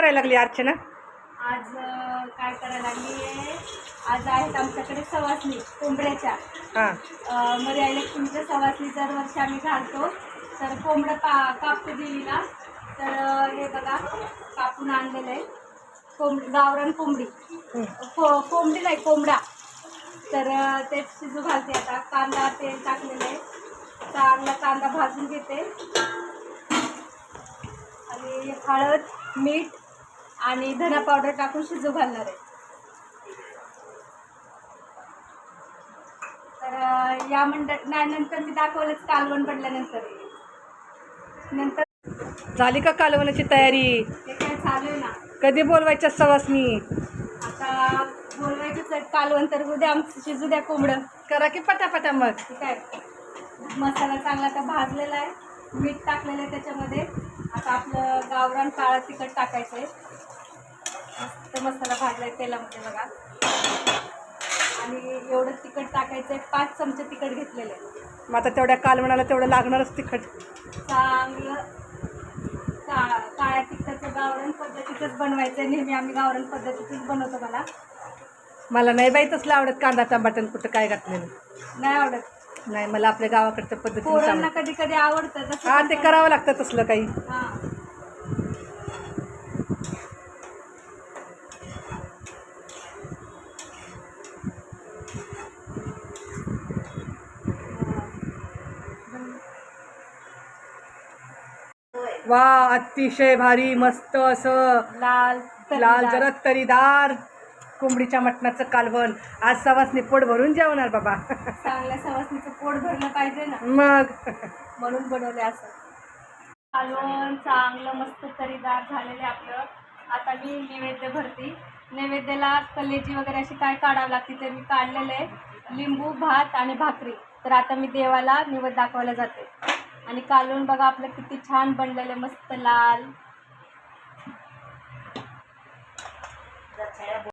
करायला लागली अर्चना? आज काय करायला लागली आहे, आज आहेत आमच्याकडे सवासणी कोंबड्याच्या. मध्ये इलेक्ट्रॉनिकच्या सवासणी दरवर्षी आम्ही घालतो. तर कोंबडं कापतो देवीला. तर हे बघा कापून आणलेलं आहे गावरान कोंबडी. कोंबडी नाही, कोंबडा. तर ते शिजू घालते. आता कांदा तेल टाकलेलं आहे. चांगला कांदा भाजून घेते आणि हळद मीठ आणि धना पावडर टाकून शिजू घालणार आहे. तर या नाही, नंतर मी दाखवलंच कालवण पडल्यानंतर झाली का कालवणाची तयारी? ते काय चालू आहे ना. कधी बोलवायच्या सवासनी? आता बोलवायचंच आहे. कालवण तर उद्या आमचं शिजू द्या कोंबडं. करा की पटापटा. मग ठीक आहे. मसाला चांगला आता भाजलेला आहे, मीठ टाकलेलं आहे त्याच्यामध्ये. आता आपलं गावरान काळं तिखट टाकायचं आहे. मस्त मसाला भाजला आहे तेलामध्ये बघा. आणि एवढं तिखट टाकायचं आहे. 5 चमचे तिखट घेतलेलं आहे. मग आता तेवढ्या कालवणाला तेवढं लागणारच तिखट. चांगलं काळ्या तिखटाचं गावरान पद्धतीचंच बनवायचं आहे. नेहमी आम्ही गावरान पद्धतीचंच बनवतो. मला नाही बाई तसलं आवडत. कांदा टमाटर कुठं काय घातलेलं नाही आवडत. नाही, मला आपल्या गावाकडच्या पद्धतीने पोरांना कधी कधी आवडतं तसं. हा, ते करावं लागतं तसलं काही. वा, अतिशय भारी मस्त असं लाल लाल जरा तरीदार कोंबडीच्या मटणाचं कालवण. आज सवासनी पोट भरून जेवणार बाबा. चांगल्या सवासनीचं पोट भरलं पाहिजे ना, मग म्हणून बनवले असं. कालवण चांगलं मस्त तरीदार झालेले आपलं. आता मी नैवेद्य भरते. नैवेद्याला कलेजी वगैरे अशी काय काढावं लागते ते मी काढलेलं आहे. लिंबू भात आणि भाकरी. तर आता मी देवाला नैवेद्य दाखवायला जाते. आणि कालवण बघा आपलं किती छान बनलेलं, मस्त लाल.